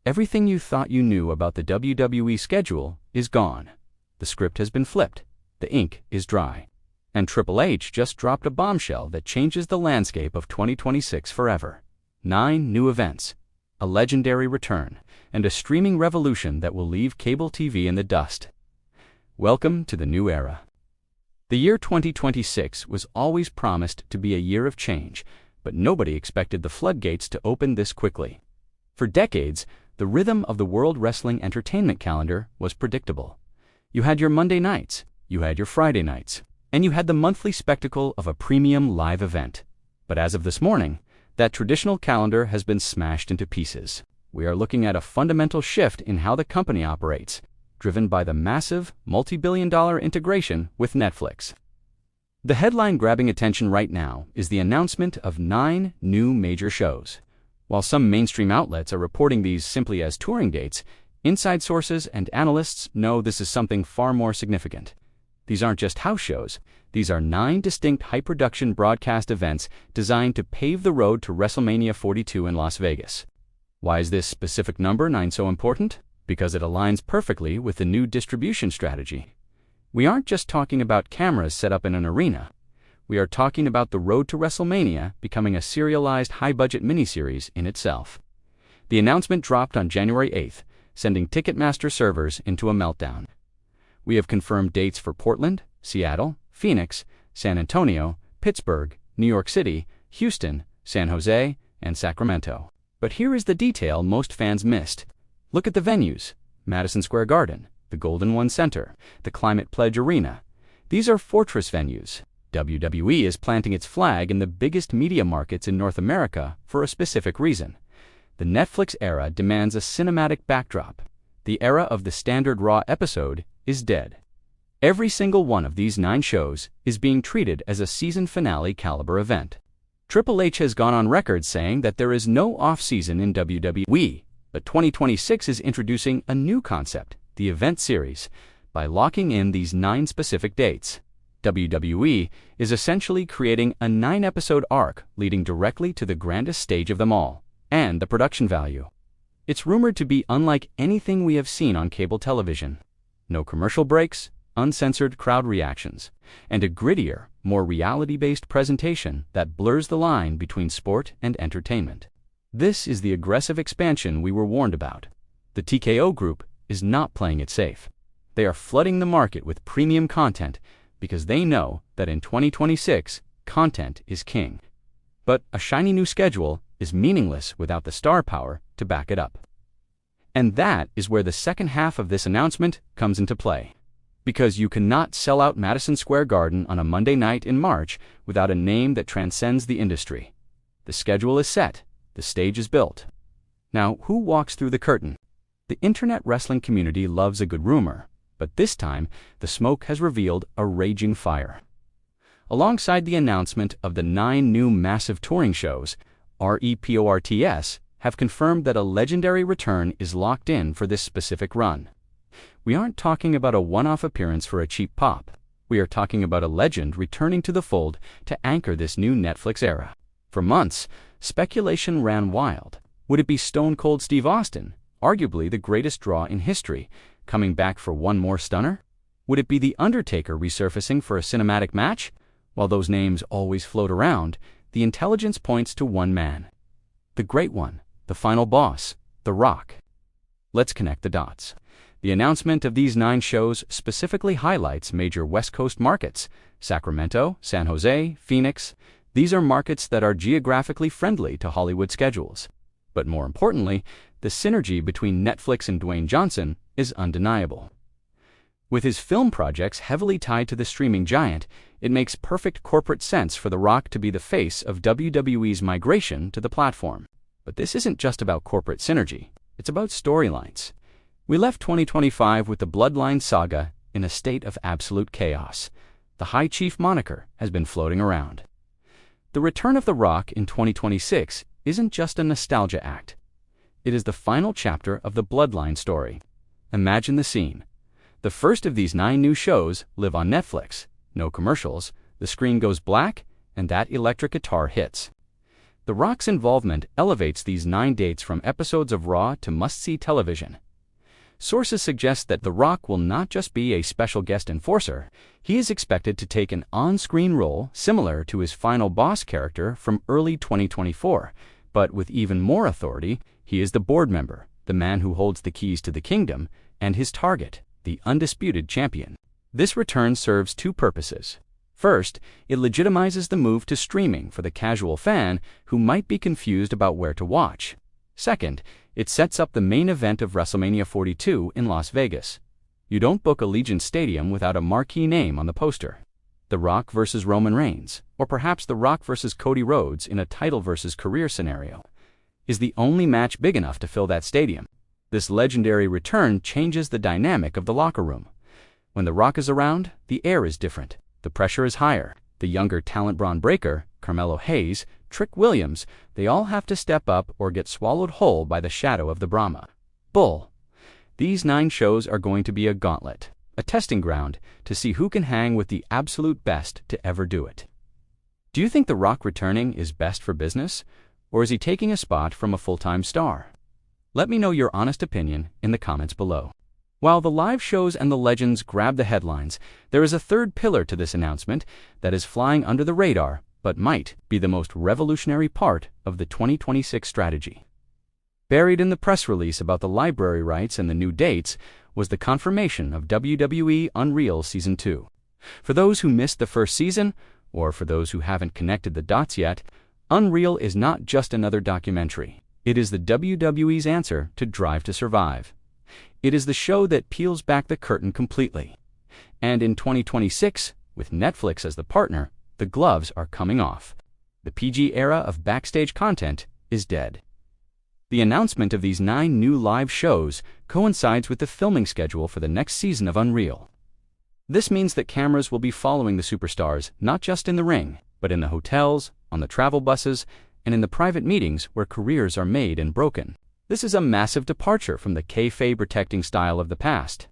Everything you thought you knew about the WWE schedule is gone. The script has been flipped. The ink is dry. And Triple H just dropped a bombshell that changes the landscape of 2026 forever. 9 new events, a legendary return, and a streaming revolution that will leave cable TV in the dust. Welcome to the new era. The year 2026 was always promised to be a year of change, but nobody expected the floodgates to open this quickly. For decades, the rhythm of the World Wrestling Entertainment calendar was predictable. You had your Monday nights, you had your Friday nights, and you had the monthly spectacle of a premium live event. But as of this morning, that traditional calendar has been smashed into pieces. We are looking at a fundamental shift in how the company operates, driven by the massive, multi-billion-dollar integration with Netflix. The headline grabbing attention right now is the announcement of 9 new major shows. While some mainstream outlets are reporting these simply as touring dates, inside sources and analysts know this is something far more significant. These aren't just house shows. These are 9 distinct high-production broadcast events designed to pave the road to WrestleMania 42 in Las Vegas. Why is this specific number 9 so important? Because it aligns perfectly with the new distribution strategy. We aren't just talking about cameras set up in an arena. We are talking about the road to WrestleMania becoming a serialized high-budget miniseries in itself. The announcement dropped on January 8th, sending Ticketmaster servers into a meltdown. We have confirmed dates for Portland, Seattle, Phoenix, San Antonio, Pittsburgh, New York City, Houston, San Jose, and Sacramento. But here is the detail most fans missed. Look at the venues: Madison Square Garden, the Golden One Center, the Climate Pledge Arena. These are fortress venues. WWE is planting its flag in the biggest media markets in North America for a specific reason. The Netflix era demands a cinematic backdrop. The era of the standard Raw episode is dead. Every single one of these 9 shows is being treated as a season finale caliber event. Triple H has gone on record saying that there is no off-season in WWE, but 2026 is introducing a new concept, the event series, by locking in these 9 specific dates. WWE is essentially creating a 9-episode arc leading directly to the grandest stage of them all, and the production value. It's rumored to be unlike anything we have seen on cable television. No commercial breaks, uncensored crowd reactions, and a grittier, more reality-based presentation that blurs the line between sport and entertainment. This is the aggressive expansion we were warned about. The TKO Group is not playing it safe. They are flooding the market with premium content because they know that in 2026, content is king. But a shiny new schedule is meaningless without the star power to back it up. And that is where the second half of this announcement comes into play. Because you cannot sell out Madison Square Garden on a Monday night in March without a name that transcends the industry. The schedule is set. The stage is built. Now, who walks through the curtain? The internet wrestling community loves a good rumor, but this time, the smoke has revealed a raging fire. Alongside the announcement of the 9 new massive touring shows, REPORTS have confirmed that a legendary return is locked in for this specific run. We aren't talking about a one-off appearance for a cheap pop. We are talking about a legend returning to the fold to anchor this new Netflix era. For months, speculation ran wild. Would it be Stone Cold Steve Austin, arguably the greatest draw in history, coming back for one more stunner? Would it be The Undertaker resurfacing for a cinematic match? While those names always float around, the intelligence points to one man. The Great One, the final boss, The Rock. Let's connect the dots. The announcement of these 9 shows specifically highlights major West Coast markets: Sacramento, San Jose, Phoenix. These are markets that are geographically friendly to Hollywood schedules. But more importantly, the synergy between Netflix and Dwayne Johnson is undeniable. With his film projects heavily tied to the streaming giant, it makes perfect corporate sense for The Rock to be the face of WWE's migration to the platform. But this isn't just about corporate synergy. It's about storylines. We left 2025 with the Bloodline saga in a state of absolute chaos. The High Chief moniker has been floating around. The return of The Rock in 2026 isn't just a nostalgia act. It is the final chapter of the Bloodline story. Imagine the scene. The first of these 9 new shows live on Netflix. No commercials, the screen goes black, and that electric guitar hits. The Rock's involvement elevates these 9 dates from episodes of Raw to must-see television. Sources suggest that The Rock will not just be a special guest enforcer, he is expected to take an on-screen role similar to his final boss character from early 2024, but with even more authority. He is the board member, the man who holds the keys to the kingdom, and his target, the undisputed champion. This return serves 2 purposes. First, it legitimizes the move to streaming for the casual fan who might be confused about where to watch. Second, it sets up the main event of WrestleMania 42 in Las Vegas. You don't book Allegiant Stadium without a marquee name on the poster. The Rock versus Roman Reigns, or perhaps The Rock versus Cody Rhodes in a title versus career scenario, is the only match big enough to fill that stadium. This legendary return changes the dynamic of the locker room. When The Rock is around, the air is different. The pressure is higher. The younger talent Braun Breaker, Carmelo Hayes, Trick Williams, they all have to step up or get swallowed whole by the shadow of the Brahma Bull. These 9 shows are going to be a gauntlet, a testing ground to see who can hang with the absolute best to ever do it. Do you think The Rock returning is best for business, or is he taking a spot from a full-time star? Let me know your honest opinion in the comments below. While the live shows and the legends grab the headlines, there is a third pillar to this announcement that is flying under the radar but might be the most revolutionary part of the 2026 strategy. Buried in the press release about the library rights and the new dates was the confirmation of WWE Unreal Season 2. For those who missed the first season, or for those who haven't connected the dots yet, Unreal is not just another documentary. It is the WWE's answer to Drive to Survive. It is the show that peels back the curtain completely. And in 2026, with Netflix as the partner, the gloves are coming off. The PG era of backstage content is dead. The announcement of these 9 new live shows coincides with the filming schedule for the next season of Unreal. This means that cameras will be following the superstars not just in the ring, but in the hotels, on the travel buses, and in the private meetings where careers are made and broken. This is a massive departure from the kayfabe-protecting style of the past.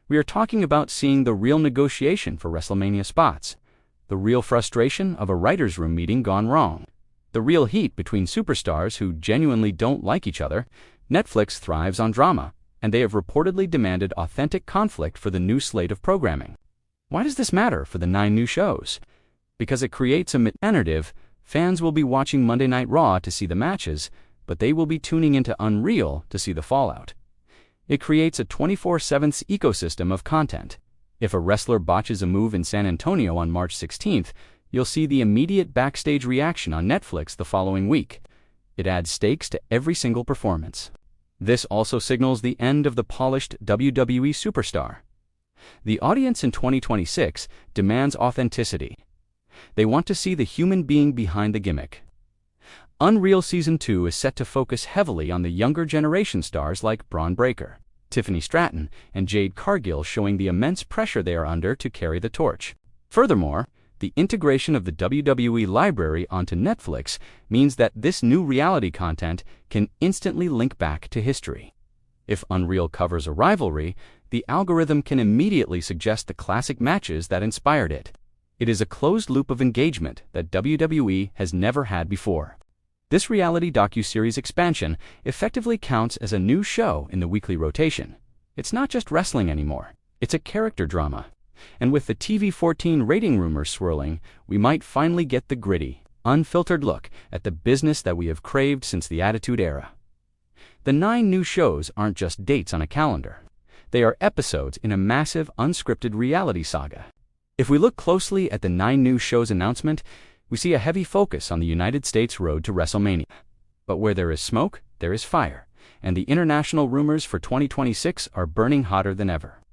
We are talking about seeing the real negotiation for WrestleMania spots, the real frustration of a writer's room meeting gone wrong, the real heat between superstars who genuinely don't like each other. Netflix thrives on drama, and they have reportedly demanded authentic conflict for the new slate of programming. Why does this matter for the 9 new shows? Because it creates a narrative. Fans will be watching Monday Night Raw to see the matches, but they will be tuning into Unreal to see the fallout. It creates a 24/7 ecosystem of content. If a wrestler botches a move in San Antonio on March 16th, you'll see the immediate backstage reaction on Netflix the following week. It adds stakes to every single performance. This also signals the end of the polished WWE superstar. The audience in 2026 demands authenticity. They want to see the human being behind the gimmick. Unreal Season 2 is set to focus heavily on the younger generation stars like Braun Breaker, Tiffany Stratton, and Jade Cargill, showing the immense pressure they are under to carry the torch. Furthermore, the integration of the WWE library onto Netflix means that this new reality content can instantly link back to history. If Unreal covers a rivalry, the algorithm can immediately suggest the classic matches that inspired it. It is a closed loop of engagement that WWE has never had before. This reality docuseries expansion effectively counts as a new show in the weekly rotation. It's not just wrestling anymore, it's a character drama. And with the TV-14 rating rumors swirling, we might finally get the gritty, unfiltered look at the business that we have craved since the Attitude Era. The 9 new shows aren't just dates on a calendar. They are episodes in a massive, unscripted reality saga. If we look closely at the 9 new shows announcement, we see a heavy focus on the United States road to WrestleMania. But where there is smoke, there is fire, and the international rumors for 2026 are burning hotter than ever.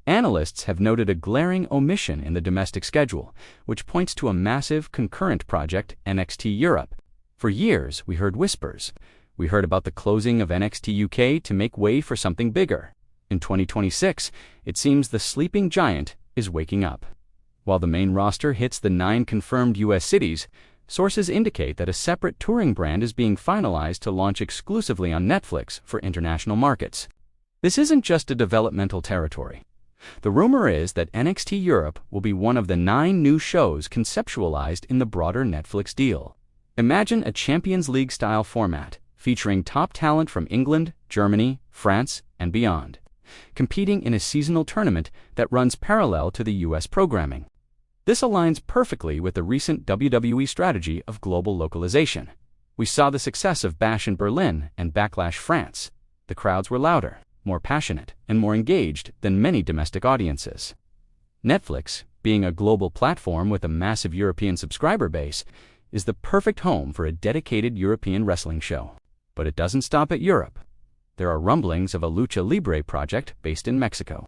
Analysts have noted a glaring omission in the domestic schedule, which points to a massive concurrent project, NXT Europe. For years, we heard whispers. We heard about the closing of NXT UK to make way for something bigger. In 2026, it seems the sleeping giant is waking up. While the main roster hits the 9 confirmed U.S. cities, sources indicate that a separate touring brand is being finalized to launch exclusively on Netflix for international markets. This isn't just a developmental territory. The rumor is that NXT Europe will be one of the 9 new shows conceptualized in the broader Netflix deal. Imagine a Champions League-style format, featuring top talent from England, Germany, France, and beyond, competing in a seasonal tournament that runs parallel to the US programming. This aligns perfectly with the recent WWE strategy of global localization. We saw the success of Bash in Berlin and Backlash France. The crowds were louder, more passionate, and more engaged than many domestic audiences. Netflix, being a global platform with a massive European subscriber base, is the perfect home for a dedicated European wrestling show. But it doesn't stop at Europe. There are rumblings of a Lucha Libre project based in Mexico.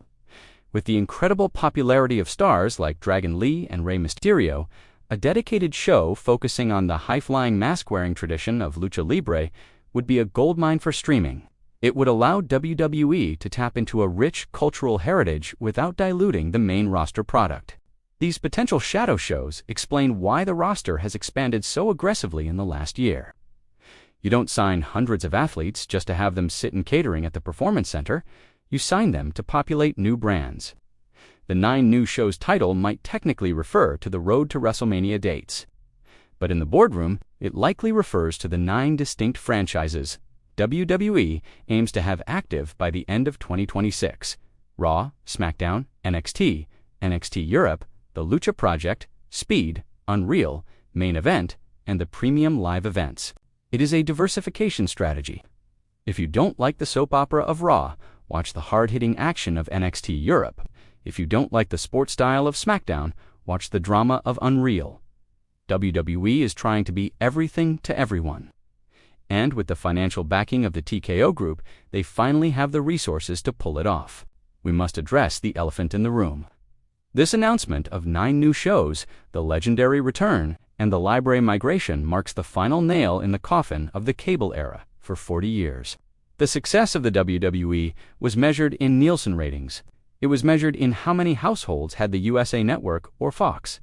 With the incredible popularity of stars like Dragon Lee and Rey Mysterio, a dedicated show focusing on the high-flying mask-wearing tradition of Lucha Libre would be a goldmine for streaming. It would allow WWE to tap into a rich cultural heritage without diluting the main roster product. These potential shadow shows explain why the roster has expanded so aggressively in the last year. You don't sign hundreds of athletes just to have them sit in catering at the Performance Center. You sign them to populate new brands. The 9 new shows title might technically refer to the Road to WrestleMania dates. But in the boardroom, it likely refers to the 9 distinct franchises WWE aims to have active by the end of 2026. Raw, SmackDown, NXT, NXT Europe, the Lucha Project, Speed, Unreal, Main Event, and the Premium Live Events. It is a diversification strategy. If you don't like the soap opera of Raw, watch the hard-hitting action of NXT Europe. If you don't like the sports style of SmackDown, watch the drama of Unreal. WWE is trying to be everything to everyone. And with the financial backing of the TKO Group, they finally have the resources to pull it off. We must address the elephant in the room. This announcement of 9 new shows, the legendary return, and the library migration marks the final nail in the coffin of the cable era for 40 years. The success of the WWE was measured in Nielsen ratings. It was measured in how many households had the USA Network or Fox.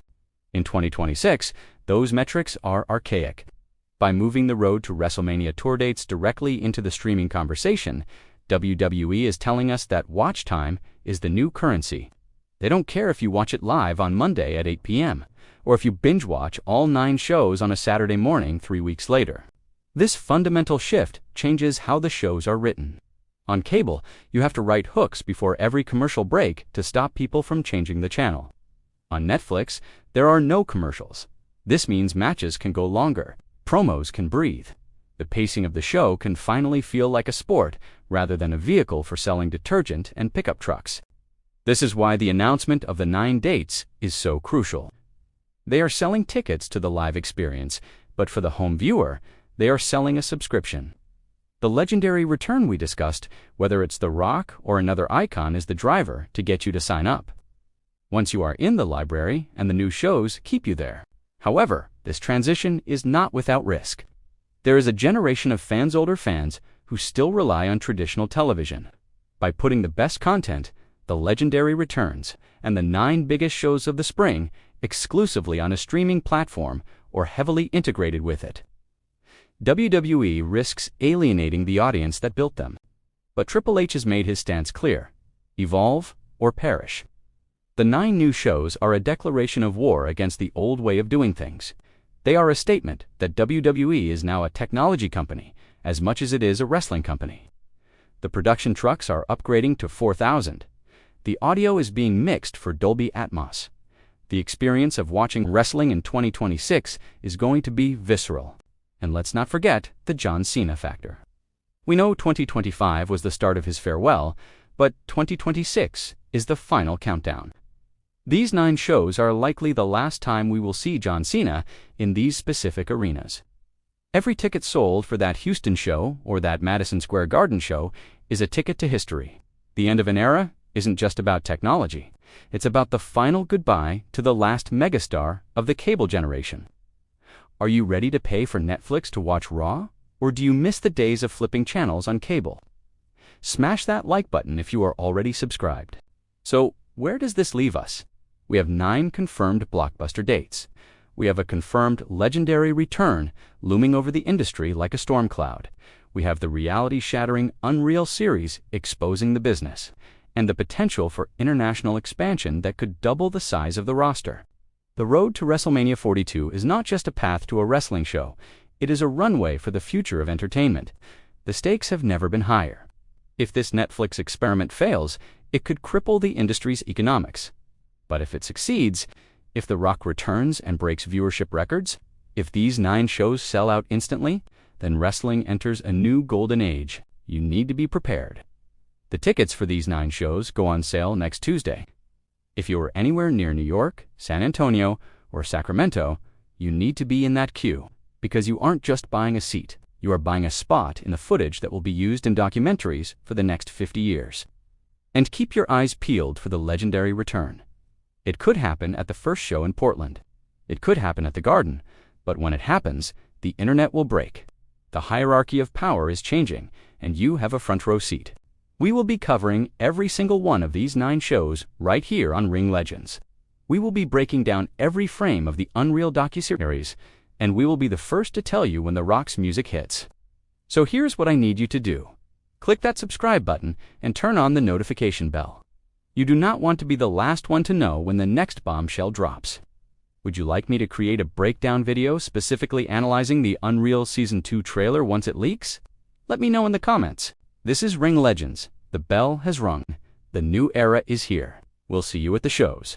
In 2026, those metrics are archaic. By moving the Road to WrestleMania tour dates directly into the streaming conversation, WWE is telling us that watch time is the new currency. They don't care if you watch it live on Monday at 8 p.m., or if you binge-watch all 9 shows on a Saturday morning 3 weeks later. This fundamental shift changes how the shows are written. On cable, you have to write hooks before every commercial break to stop people from changing the channel. On Netflix, there are no commercials. This means matches can go longer, promos can breathe. The pacing of the show can finally feel like a sport rather than a vehicle for selling detergent and pickup trucks. This is why the announcement of the 9 dates is so crucial. They are selling tickets to the live experience, but for the home viewer, they are selling a subscription. The legendary return we discussed, whether it's The Rock or another icon, is the driver to get you to sign up. Once you are in the library, and the new shows keep you there. However, this transition is not without risk. There is a generation of older fans, who still rely on traditional television. By putting the best content, the legendary returns, and the 9 biggest shows of the spring exclusively on a streaming platform or heavily integrated with it, WWE risks alienating the audience that built them. But Triple H has made his stance clear: evolve or perish. The 9 new shows are a declaration of war against the old way of doing things. They are a statement that WWE is now a technology company as much as it is a wrestling company. The production trucks are upgrading to 4000. The audio is being mixed for Dolby Atmos. The experience of watching wrestling in 2026 is going to be visceral. And let's not forget the John Cena factor. We know 2025 was the start of his farewell, but 2026 is the final countdown. These 9 shows are likely the last time we will see John Cena in these specific arenas. Every ticket sold for that Houston show or that Madison Square Garden show is a ticket to history. The end of an era isn't just about technology. It's about the final goodbye to the last megastar of the cable generation. Are you ready to pay for Netflix to watch Raw? Or do you miss the days of flipping channels on cable? Smash that like button if you are already subscribed. So, where does this leave us? We have 9 confirmed blockbuster dates. We have a confirmed legendary return looming over the industry like a storm cloud. We have the reality-shattering Unreal series exposing the business, and the potential for international expansion that could double the size of the roster. The road to WrestleMania 42 is not just a path to a wrestling show, it is a runway for the future of entertainment. The stakes have never been higher. If this Netflix experiment fails, it could cripple the industry's economics. But if it succeeds, if The Rock returns and breaks viewership records, if these 9 shows sell out instantly, then wrestling enters a new golden age. You need to be prepared. The tickets for these 9 shows go on sale next Tuesday. If you are anywhere near New York, San Antonio, or Sacramento, you need to be in that queue, because you aren't just buying a seat, you are buying a spot in the footage that will be used in documentaries for the next 50 years. And keep your eyes peeled for the legendary return. It could happen at the first show in Portland. It could happen at the Garden, but when it happens, the internet will break. The hierarchy of power is changing, and you have a front row seat. We will be covering every single one of these 9 shows right here on Ring Legends. We will be breaking down every frame of the Unreal docuseries, and we will be the first to tell you when The Rock's music hits. So here's what I need you to do. Click that subscribe button and turn on the notification bell. You do not want to be the last one to know when the next bombshell drops. Would you like me to create a breakdown video specifically analyzing the Unreal Season 2 trailer once it leaks? Let me know in the comments. This is Ring Legends. The bell has rung. The new era is here. We'll see you at the shows.